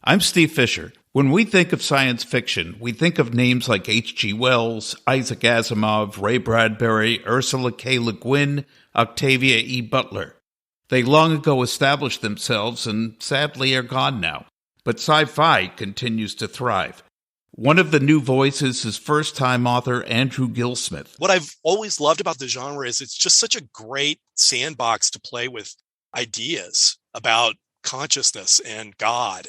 I'm Steve Fisher. When we think of science fiction, we think of names like H.G. Wells, Isaac Asimov, Ray Bradbury, Ursula K. Le Guin, Octavia E. Butler. They long ago established themselves and sadly are gone now. But sci-fi continues to thrive. One of the new voices is first-time author Andrew Gilsmith. What I've always loved about the genre is it's just such a great sandbox to play with ideas about consciousness and God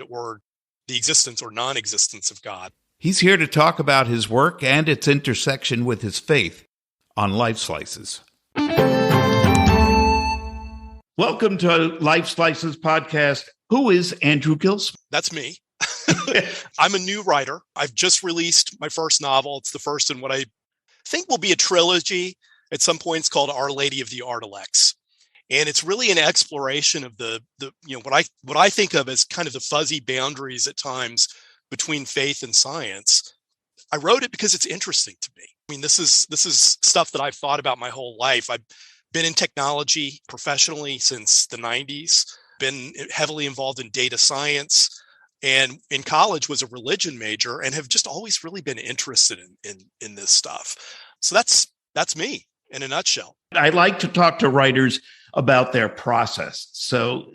or the existence or non-existence of God. He's here to talk about his work and its intersection with his faith on Lifeslices. Welcome to Lifeslices podcast. Who is Andrew Gilsmith? That's me. I'm a new writer. I've just released my first novel. It's the first in what I think will be a trilogy. At some point, it's called Our Lady of the Artilects. And it's really an exploration of the what I think of as kind of the fuzzy boundaries at times between faith and science. I wrote it because it's interesting to me. I mean, this is stuff that I've thought about my whole life. I've been in technology professionally since the 90s, been heavily involved in data science, and in college was a religion major and have just always really been interested in this stuff. So that's me in a nutshell. I like to talk to writers about their process. So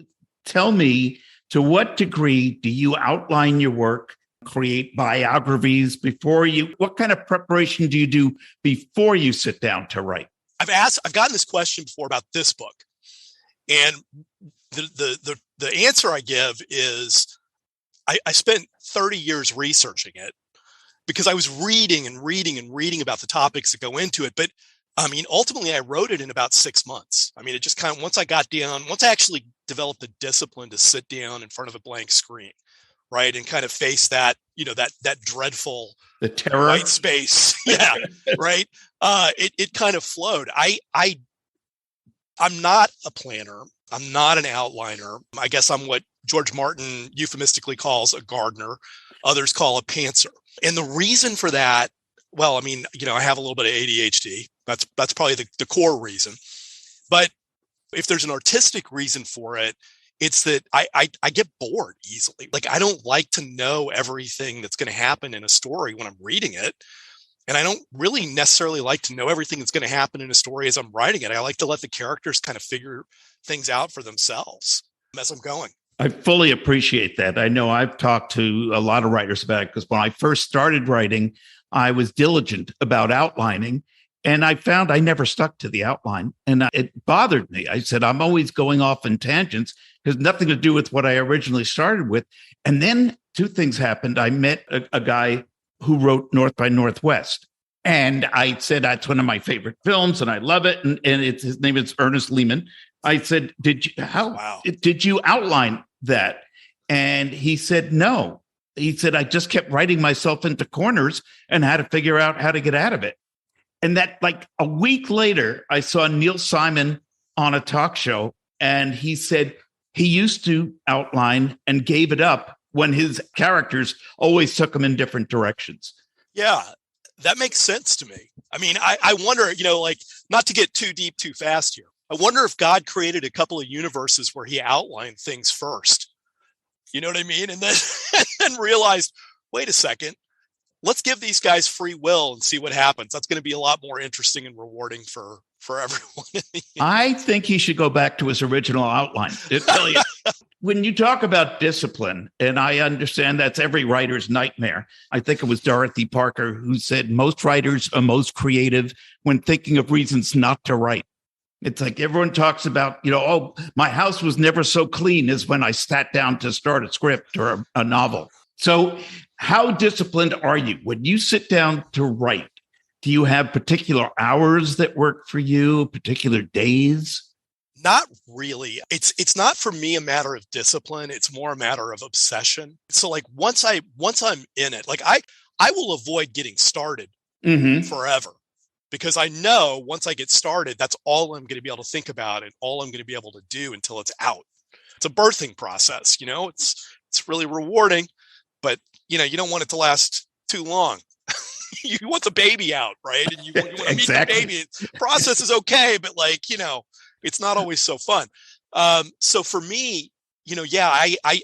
tell me, to what degree do you outline your work, create biographies what kind of preparation do you do before you sit down to write? I've gotten this question before about this book. And the answer I give is I spent 30 years researching it because I was reading about the topics that go into it. But I mean, ultimately, I wrote it in about 6 months. I mean, it just kind of, once I actually developed the discipline to sit down in front of a blank screen, right, and kind of face that, that dreadful, the terror, white space, yeah, right. It kind of flowed. I'm not a planner. I'm not an outliner. I guess I'm what George Martin euphemistically calls a gardener. Others call a pantser. And the reason for that, well, I mean, I have a little bit of ADHD. That's probably the core reason. But if there's an artistic reason for it, it's that I get bored easily. Like, I don't like to know everything that's going to happen in a story when I'm reading it. And I don't really necessarily like to know everything that's going to happen in a story as I'm writing it. I like to let the characters kind of figure things out for themselves as I'm going. I fully appreciate that. I know I've talked to a lot of writers about it because when I first started writing, I was diligent about outlining, and I found I never stuck to the outline, and it bothered me. I said, I'm always going off in tangents because nothing to do with what I originally started with. And then two things happened. I met a guy who wrote North by Northwest, and I said, that's one of my favorite films, and I love it. And his name is Ernest Lehman. I said, did you outline that? And he said, no. He said, I just kept writing myself into corners and had to figure out how to get out of it. And that, like, a week later, I saw Neil Simon on a talk show, and he said he used to outline and gave it up when his characters always took him in different directions. Yeah, that makes sense to me. I mean, I wonder, not to get too deep too fast here. I wonder if God created a couple of universes where he outlined things first. You know what I mean? And then realized, wait a second, let's give these guys free will and see what happens. That's going to be a lot more interesting and rewarding for everyone. I think he should go back to his original outline. When you talk about discipline, and I understand that's every writer's nightmare. I think it was Dorothy Parker who said most writers are most creative when thinking of reasons not to write. It's like everyone talks about, my house was never so clean as when I sat down to start a script or a novel. So how disciplined are you when you sit down to write? Do you have particular hours that work for you, particular days? Not really. It's not for me a matter of discipline. It's more a matter of obsession. So like once I'm in it, like I will avoid getting started forever. Because I know once I get started, that's all I'm going to be able to think about and all I'm going to be able to do until it's out. It's a birthing process, it's really rewarding, but you don't want it to last too long. You want the baby out, right? And you want to Exactly. meet the baby. The process is okay, but it's not always so fun. So for me, yeah, I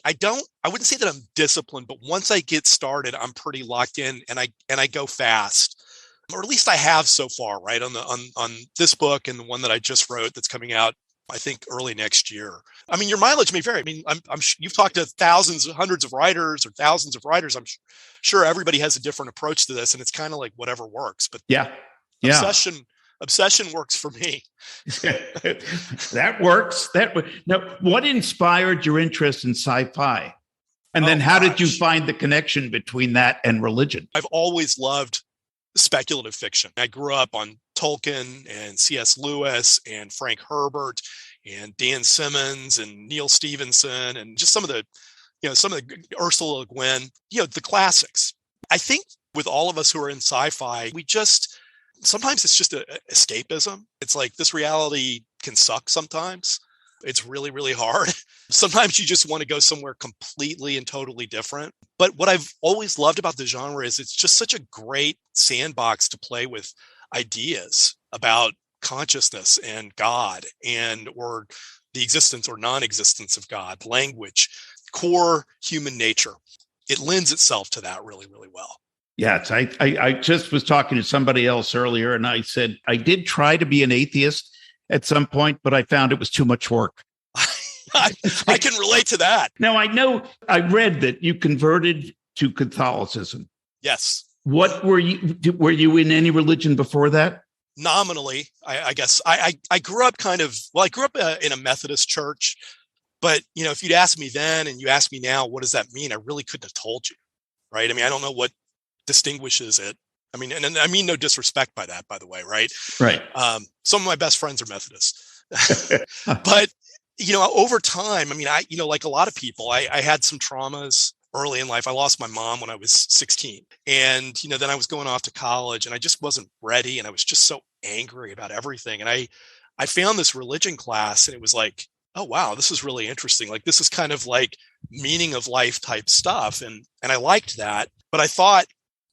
wouldn't say that I'm disciplined, but once I get started, I'm pretty locked in, and I go fast, or at least I have so far, right? On this book and the one that I just wrote that's coming out, I think early next year. I mean, your mileage may vary. I mean, you've talked to hundreds of writers or thousands of writers. I'm sure everybody has a different approach to this, and it's kind of like whatever works. But yeah. Obsession works for me. That works. Now, what inspired your interest in sci-fi? And then how did you find the connection between that and religion? I've always loved speculative fiction. I grew up on Tolkien and C.S. Lewis and Frank Herbert and Dan Simmons and Neil Stephenson and just some of the Ursula Le Guin, the classics. I think with all of us who are in sci-fi, sometimes it's just escapism. It's like this reality can suck sometimes. It's really, really hard. Sometimes you just want to go somewhere completely and totally different. But what I've always loved about the genre is it's just such a great sandbox to play with ideas about consciousness and God or the existence or non-existence of God, language, core human nature. It lends itself to that really, really well. Yes, I just was talking to somebody else earlier, and I said I did try to be an atheist at some point, but I found it was too much work. I can relate to that. Now, I know I read that you converted to Catholicism. Yes. What were you in any religion before that? Nominally, I guess. I grew up in a Methodist church, but if you'd asked me then and you ask me now, what does that mean? I really couldn't have told you, right? I mean, I don't know what distinguishes it. I mean, and I mean no disrespect by that, by the way, right? Right. Some of my best friends are Methodists, but over time, I mean, like a lot of people, I had some traumas early in life. I lost my mom when I was 16, and then I was going off to college, and I just wasn't ready, and I was just so angry about everything. And I found this religion class, and it was like, oh wow, this is really interesting. Like this is kind of like meaning of life type stuff, and I liked that. But I thought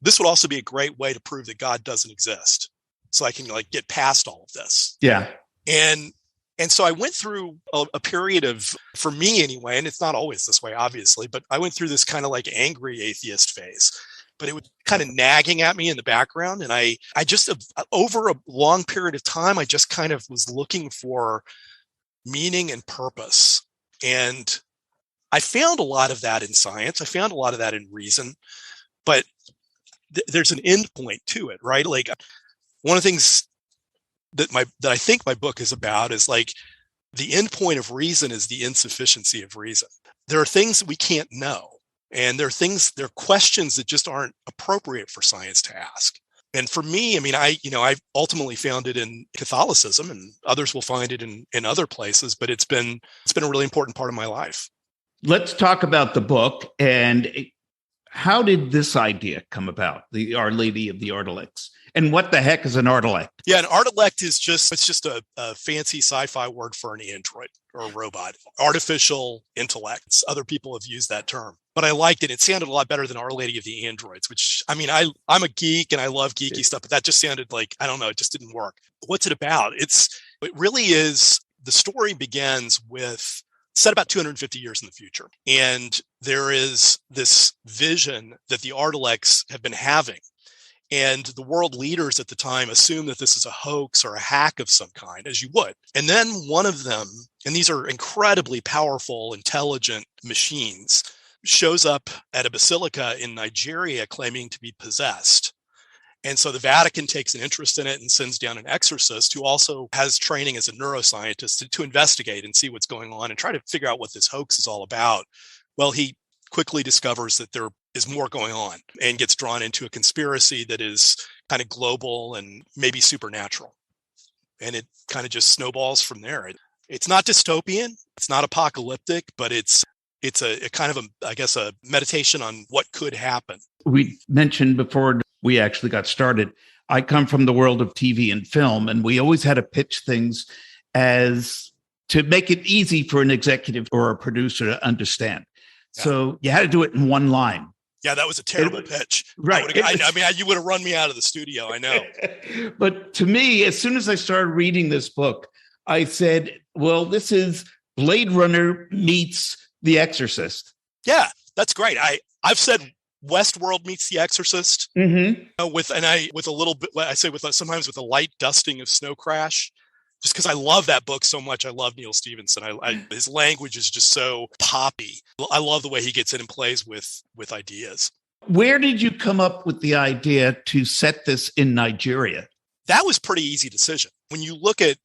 this would also be a great way to prove that God doesn't exist, so I can get past all of this. Yeah. And so I went through a period of, for me anyway, and it's not always this way, obviously, but I went through this kind of like angry atheist phase, but it was kind of nagging at me in the background. And I just, over a long period of time, I just kind of was looking for meaning and purpose. And I found a lot of that in science. I found a lot of that in reason, but there's an end point to it, right? Like one of the things that I think my book is about is like the end point of reason is the insufficiency of reason. There are things that we can't know, and there are questions that just aren't appropriate for science to ask. And for me, I mean, I ultimately found it in Catholicism, and others will find it in other places, but it's been a really important part of my life. Let's talk about the book. And how did this idea come about, the Our Lady of the Artilects? And what the heck is an artilect? Yeah, an artilect is just a fancy sci-fi word for an android or a robot. Artificial intellects. Other people have used that term, but I liked it. It sounded a lot better than Our Lady of the Androids, which, I mean, I'm a geek and I love geeky stuff, but that just sounded like, I don't know, it just didn't work. What's it about? It really is, the story begins with set about 250 years in the future. And there is this vision that the Artilects have been having. And the world leaders at the time assume that this is a hoax or a hack of some kind, as you would. And then one of them, and these are incredibly powerful, intelligent machines, shows up at a basilica in Nigeria claiming to be possessed. And so the Vatican takes an interest in it and sends down an exorcist who also has training as a neuroscientist to investigate and see what's going on and try to figure out what this hoax is all about. Well, he quickly discovers that there is more going on and gets drawn into a conspiracy that is kind of global and maybe supernatural. And it kind of just snowballs from there. It's not dystopian, it's not apocalyptic, but it's a kind of a meditation on what could happen. We mentioned before we actually got started, I come from the world of TV and film, and we always had to pitch things as to make it easy for an executive or a producer to understand. Yeah. So you had to do it in one line. Yeah, that was a terrible pitch. Right. You would have run me out of the studio, I know. But to me, as soon as I started reading this book, I said, well, this is Blade Runner meets The Exorcist. Yeah, that's great. I've said Westworld meets The Exorcist with a little bit. I say sometimes with a light dusting of Snow Crash, just because I love that book so much. I love Neil Stephenson. His language is just so poppy. I love the way he gets in and plays with ideas. Where did you come up with the idea to set this in Nigeria? That was a pretty easy decision. When you look at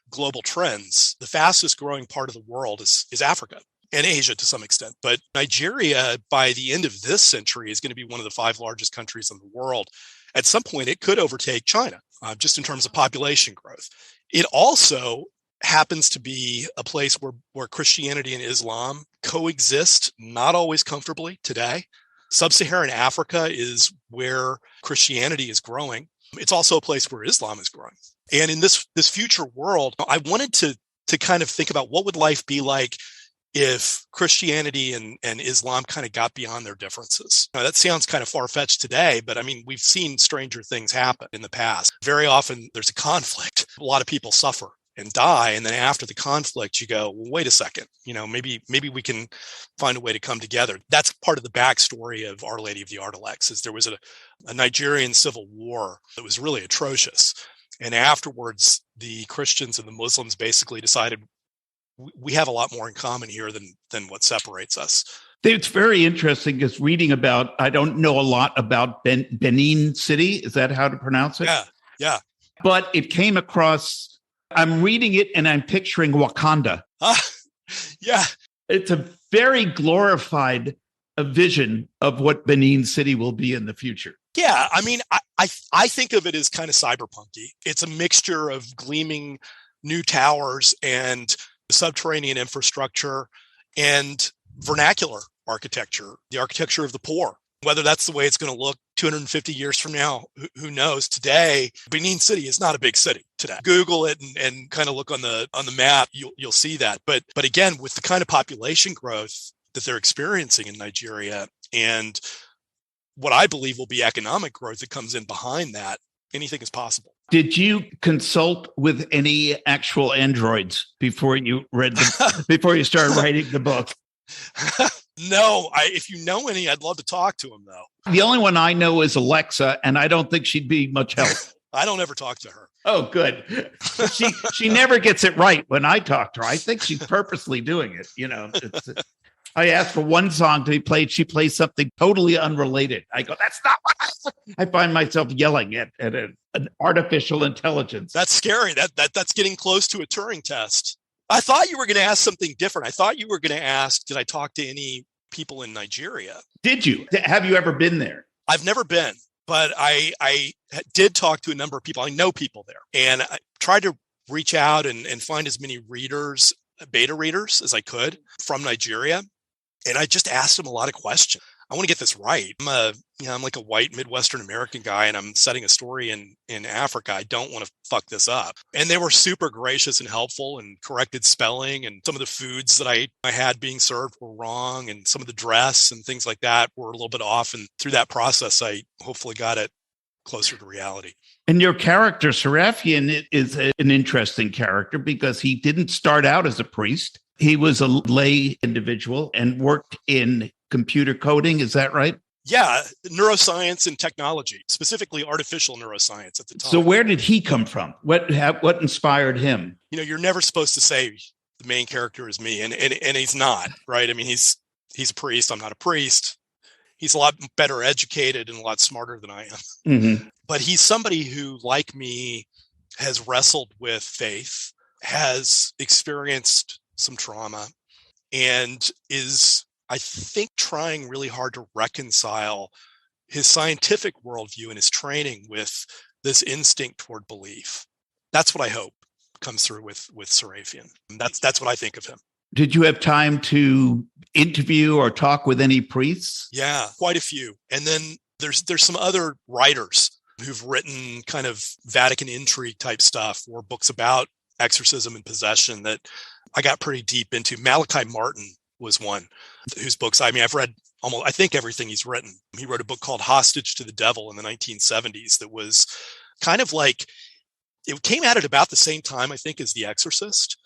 global trends, the fastest growing part of the world is Africa and Asia to some extent. But Nigeria, by the end of this century, is going to be one of the 5 largest countries in the world. At some point, it could overtake China, just in terms of population growth. It also happens to be a place where Christianity and Islam coexist, not always comfortably today. Sub-Saharan Africa is where Christianity is growing. It's also a place where Islam is growing. And in this future world, I wanted to kind of think about what would life be like if Christianity and Islam kind of got beyond their differences. Now, that sounds kind of far-fetched today, but I mean, we've seen stranger things happen in the past. Very often there's a conflict. A lot of people suffer and die. And then after the conflict, you go, well, wait a second, maybe we can find a way to come together. That's part of the backstory of Our Lady of the Artilects, is there was a Nigerian civil war that was really atrocious. And afterwards, the Christians and the Muslims basically decided we have a lot more in common here than what separates us. It's very interesting because reading about, I don't know a lot about Benin City. Is that how to pronounce it? Yeah. But it came across, I'm reading it and I'm picturing Wakanda. Yeah. It's a very glorified vision of what Benin City will be in the future. Yeah. I mean, I think of it as kind of cyberpunky. It's a mixture of gleaming new towers and subterranean infrastructure and vernacular architecture, the architecture of the poor. Whether that's the way it's going to look 250 years from now, who knows? Today, Benin City is not a big city today. Google it and kind of look on the map, you'll see that. But again, with the kind of population growth that they're experiencing in Nigeria and what I believe will be economic growth that comes in behind that, anything is possible. Did you consult with any actual androids before you before you started writing the book? No, if you know any, I'd love to talk to them, though. The only one I know is Alexa, and I don't think she'd be much help. I don't ever talk to her. Oh, good. She never gets it right when I talk to her. I think she's purposely doing it. I asked for one song to be played. She plays something totally unrelated. I go, that's not what I find myself yelling at an artificial intelligence. That's scary. That's getting close to a Turing test. I thought you were going to ask something different. I thought you were going to ask, did I talk to any people in Nigeria? Did you? Have you ever been there? I've never been, but I did talk to a number of people. I know people there. And I tried to reach out and find as many readers, beta readers, as I could from Nigeria. And I just asked them a lot of questions. I want to get this right. I'm like a white Midwestern American guy, and I'm setting a story in Africa. I don't want to fuck this up. And they were super gracious and helpful and corrected spelling. And some of the foods that I had being served were wrong. And some of the dress and things like that were a little bit off. And through that process, I hopefully got it closer to reality. And your character, Serafian, is an interesting character because he didn't start out as a priest. He was a lay individual and worked in computer coding. Is that right? Yeah, neuroscience and technology, specifically artificial neuroscience at the time. So where did he come from? What inspired him? You're never supposed to say the main character is me, and he's not, right? I mean, he's a priest. I'm not a priest. He's a lot better educated and a lot smarter than I am. Mm-hmm. But he's somebody who, like me, has wrestled with faith, has experienced some trauma, and is, I think, trying really hard to reconcile his scientific worldview and his training with this instinct toward belief. That's what I hope comes through with Serafian. That's what I think of him. Did you have time to interview or talk with any priests? Yeah, quite a few. And then there's some other writers who've written kind of Vatican intrigue type stuff or books about exorcism and possession that I got pretty deep into. Malachi Martin was one whose books, I've read I think everything he's written. He wrote a book called Hostage to the Devil in the 1970s that was kind of like, it came out at about the same time, I think, as The Exorcist.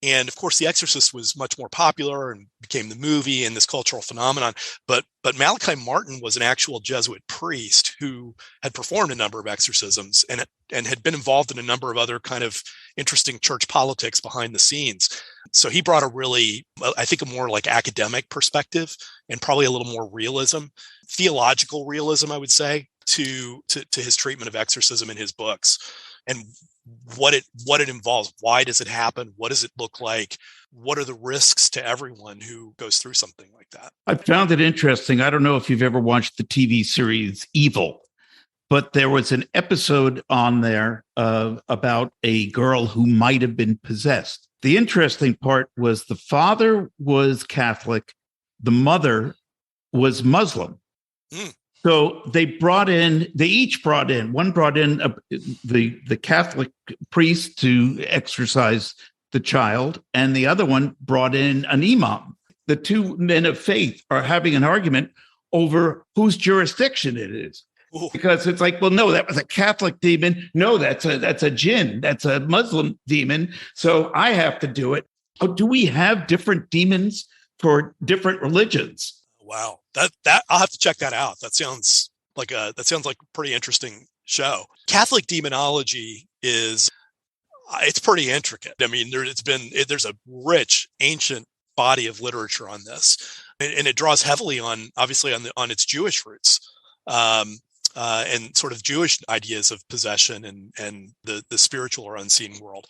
And of course, The Exorcist was much more popular and became the movie and this cultural phenomenon. But Malachi Martin was an actual Jesuit priest who had performed a number of exorcisms and had been involved in a number of other kind of interesting church politics behind the scenes. So he brought a really, I think, a more like academic perspective and probably a little more realism, theological realism, I would say, to his treatment of exorcism in his books. And what it involves. Why does it happen? What does it look like? What are the risks to everyone who goes through something like that? I found it interesting. I don't know if you've ever watched the TV series Evil, but there was an episode on there about a girl who might have been possessed. The interesting part was the father was Catholic, the mother was Muslim. So one brought in the Catholic priest to exorcise the child, and the other one brought in an imam. The two men of faith are having an argument over whose jurisdiction it is. Ooh. Because it's like, well, no, that was a Catholic demon. No, that's a jinn. That's a Muslim demon. So I have to do it. Oh, do we have different demons for different religions? Wow, that I'll have to check that out. That sounds like a pretty interesting show. Catholic demonology it's pretty intricate. I mean, there's a rich ancient body of literature on this, and it draws heavily on its Jewish roots, and sort of Jewish ideas of possession and the spiritual or unseen world.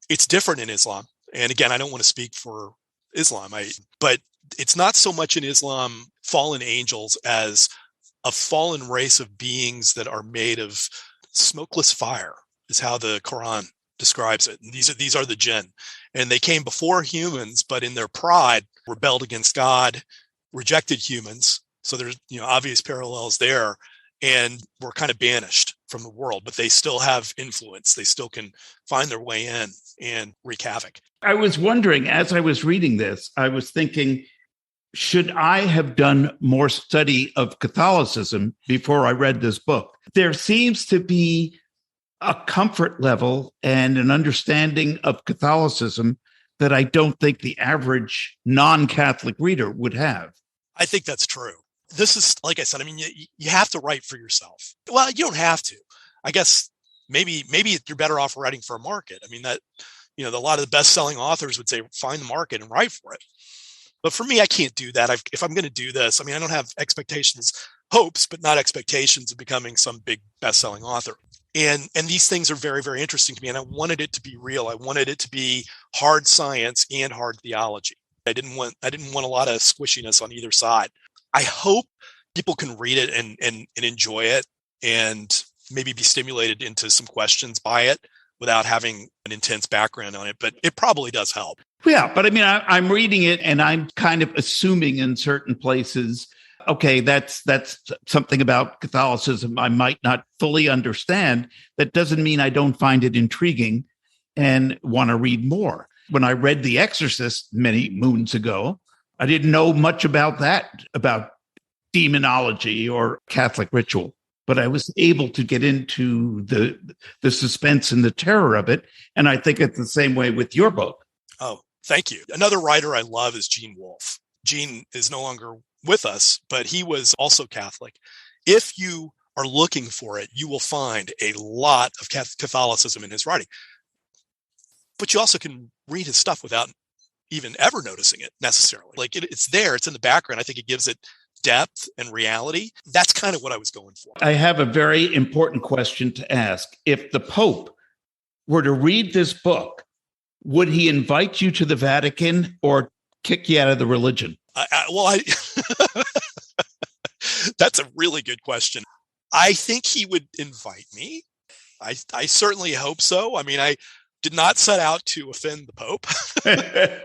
It's different in Islam, and again, I don't want to speak for Islam, but it's not so much in Islam fallen angels as a fallen race of beings that are made of smokeless fire, is how the Quran describes it. And these are the jinn, and they came before humans, but in their pride rebelled against God, rejected humans. So there's obvious parallels there, and were kind of banished from the world, but they still have influence. They still can find their way in and wreak havoc. I was wondering, as I was reading this, I was thinking, should I have done more study of Catholicism before I read this book? There seems to be a comfort level and an understanding of Catholicism that I don't think the average non-Catholic reader would have. I think that's true. This is, like I said, I mean, you have to write for yourself. Well, you don't have to. I guess maybe you're better off writing for a market. I mean, that, a lot of the best-selling authors would say, find the market and write for it. But for me, I can't do that. If I'm going to do this, I mean, I don't have hopes, but not expectations of becoming some big best-selling author. And these things are very, very interesting to me. And I wanted it to be real. I wanted it to be hard science and hard theology. I didn't want a lot of squishiness on either side. I hope people can read it and enjoy it and maybe be stimulated into some questions by it without having an intense background on it. But it probably does help. Yeah, but I mean, I'm reading it and I'm kind of assuming in certain places, okay, that's something about Catholicism I might not fully understand. That doesn't mean I don't find it intriguing and want to read more. When I read The Exorcist many moons ago, I didn't know much about that, about demonology or Catholic ritual, but I was able to get into the suspense and the terror of it. And I think it's the same way with your book. Oh, thank you. Another writer I love is Gene Wolfe. Gene is no longer with us, but he was also Catholic. If you are looking for it, you will find a lot of Catholicism in his writing. But you also can read his stuff without even ever noticing it necessarily. Like it's there, it's in the background. I think it gives it depth and reality. That's kind of what I was going for. I have a very important question to ask. If the Pope were to read this book, would he invite you to the Vatican or kick you out of the religion? That's a really good question. I think he would invite me. I certainly hope so. I mean, I did not set out to offend the Pope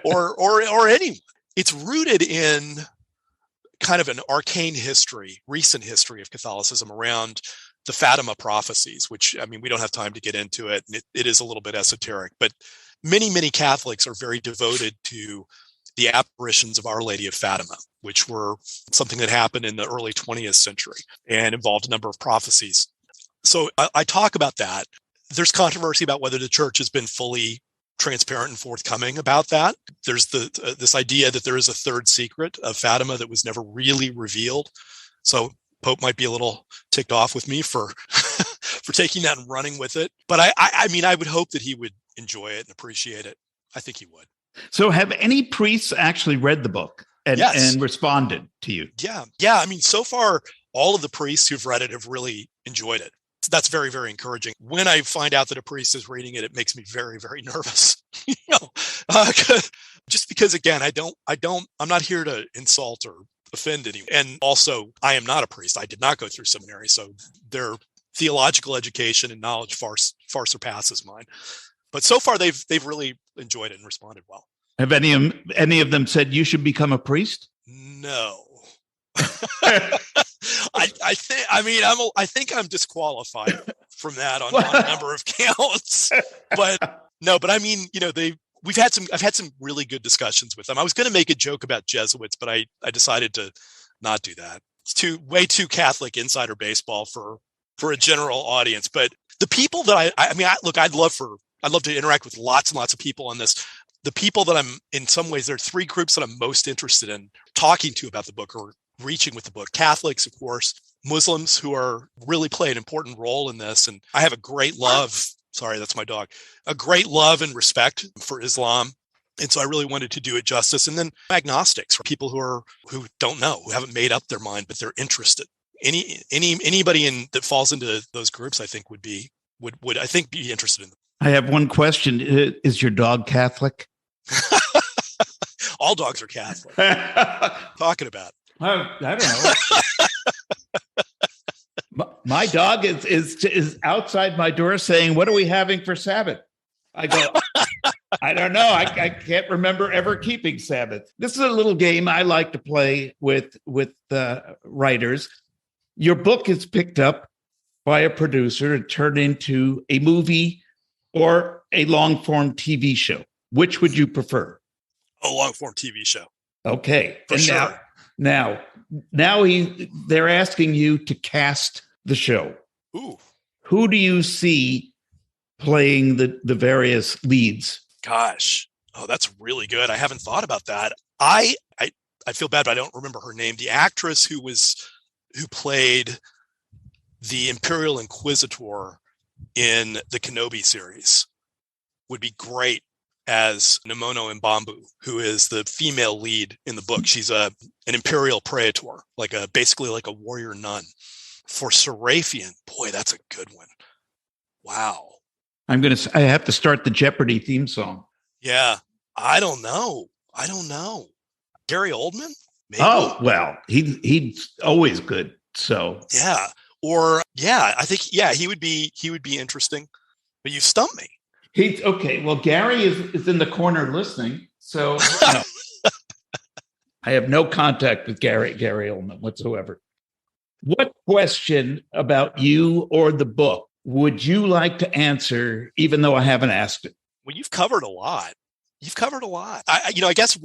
or anyone. It's rooted in kind of an arcane history, recent history of Catholicism around the Fatima prophecies, which, I mean, we don't have time to get into it. And it is a little bit esoteric, but many, many Catholics are very devoted to the apparitions of Our Lady of Fatima, which were something that happened in the early 20th century and involved a number of prophecies. So I talk about that. There's controversy about whether the church has been fully transparent and forthcoming about that. There's this idea that there is a third secret of Fatima that was never really revealed. So Pope might be a little ticked off with me for for taking that and running with it. But I mean, I would hope that he would enjoy it and appreciate it. I think he would. So have any priests actually read the book and responded to you? Yeah. Yeah. I mean, so far, all of the priests who've read it have really enjoyed it. That's very, very encouraging. When I find out that a priest is reading it, it makes me very, very nervous. Just because, again, I'm not here to insult or offend anyone. And also, I am not a priest. I did not go through seminary, so their theological education and knowledge far surpasses mine. But so far, they've really enjoyed it and responded well. Have any of them said you should become a priest? No. I think I'm disqualified from that on a number of counts. But no, but I mean, I've had some really good discussions with them. I was going to make a joke about Jesuits, but I decided to not do that. It's way too Catholic insider baseball for a general audience. But the people that I'd love to interact with lots and lots of people on this. The people that I'm, in some ways, there are three groups that I'm most interested in talking to about the book or reaching with the book. Catholics, of course, Muslims who are really play an important role in this. And I have a great love. Sorry, that's my dog. A great love and respect for Islam. And so I really wanted to do it justice. And then agnostics, or people who don't know, who haven't made up their mind, but they're interested. Anybody that falls into those groups, I think would I think be interested in them. I have one question. Is your dog Catholic? All dogs are Catholic. Talking about. I don't know. My dog is outside my door saying, "What are we having for Sabbath?" I go, I don't know. I can't remember ever keeping Sabbath. This is a little game I like to play with writers. Your book is picked up by a producer and turned into a movie or a long-form TV show. Which would you prefer? A long-form TV show. Okay. For sure. Now they're asking you to cast the show. Ooh. Who do you see playing the various leads? Gosh. Oh, that's really good. I haven't thought about that. I feel bad, but I don't remember her name. The actress who played the Imperial Inquisitor in the Kenobi series would be great as Nemono Mbambu, who is the female lead in the book. She's an Imperial Praetor, basically like a warrior nun. For Serafian, boy, that's a good one. Wow. I have to start the Jeopardy theme song. Yeah. I don't know. Gary Oldman? Maybe? Oh, well, he's always good. So yeah. Or I think he would be interesting. But you stumped me. He's okay. Well, Gary is in the corner listening. So no. I have no contact with Gary Oldman whatsoever. What question about you or the book would you like to answer, even though I haven't asked it? Well, you've covered a lot. I guess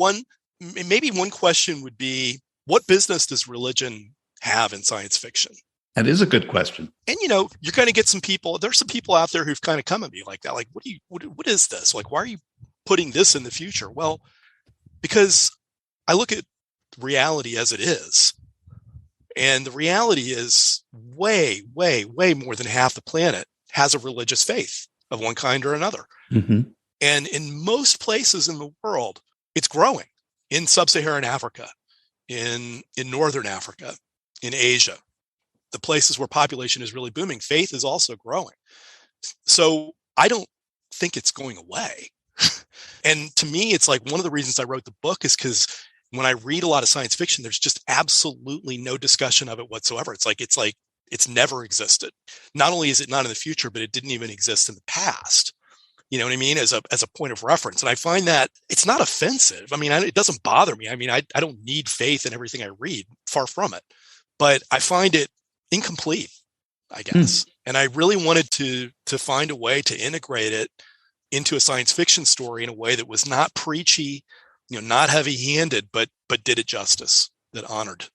maybe one question would be, what business does religion have in science fiction? That is a good question. And, you're going to get some people. There's some people out there who've kind of come at me like that. Like, what is this? Like, why are you putting this in the future? Well, because I look at reality as it is. And the reality is way, way, way more than half the planet has a religious faith of one kind or another. Mm-hmm. And in most places in the world, it's growing. In sub-Saharan Africa, in Northern Africa, in Asia, the places where population is really booming, faith is also growing. So I don't think it's going away. And to me, it's like one of the reasons I wrote the book is because when I read a lot of science fiction, there's just absolutely no discussion of it whatsoever. It's like it's never existed. Not only is it not in the future, but it didn't even exist in the past. You know what I mean? As a point of reference. And I find that it's not offensive. I mean, it doesn't bother me. I mean, I don't need faith in everything I read, far from it. But I find it incomplete, I guess. And I really wanted to find a way to integrate it into a science fiction story in a way that was not preachy, not heavy-handed, but did it justice, that honored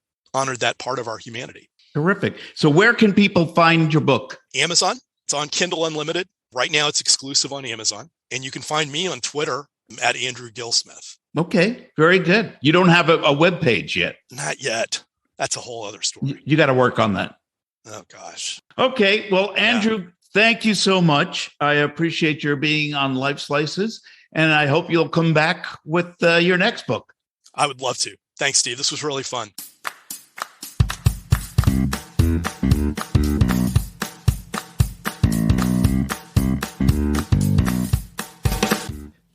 that part of our humanity. Terrific. So where can people find your book? Amazon. It's on Kindle Unlimited. Right now it's exclusive on Amazon. And you can find me on Twitter at Andrew Gilsmith. Okay, very good. You don't have a web page yet? Not yet. That's a whole other story. You got to work on that. Oh, gosh. Okay, well, Andrew, thank you so much. I appreciate your being on Lifeslices, and I hope you'll come back with your next book. I would love to. Thanks, Steve. This was really fun.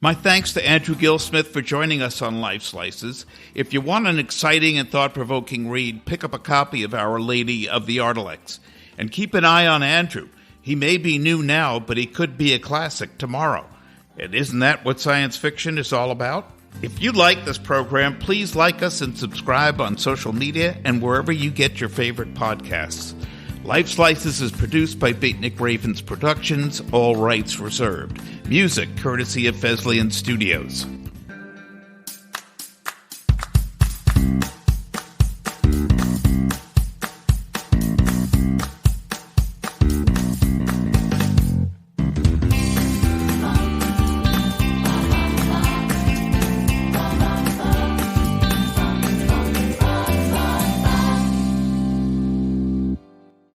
My thanks to Andrew Gilsmith for joining us on Lifeslices. If you want an exciting and thought-provoking read, pick up a copy of Our Lady of the Artilects. And keep an eye on Andrew. He may be new now, but he could be a classic tomorrow. And isn't that what science fiction is all about? If you like this program, please like us and subscribe on social media and wherever you get your favorite podcasts. Lifeslices is produced by Beatnik Ravens Productions, all rights reserved. Music courtesy of Fesleyan Studios.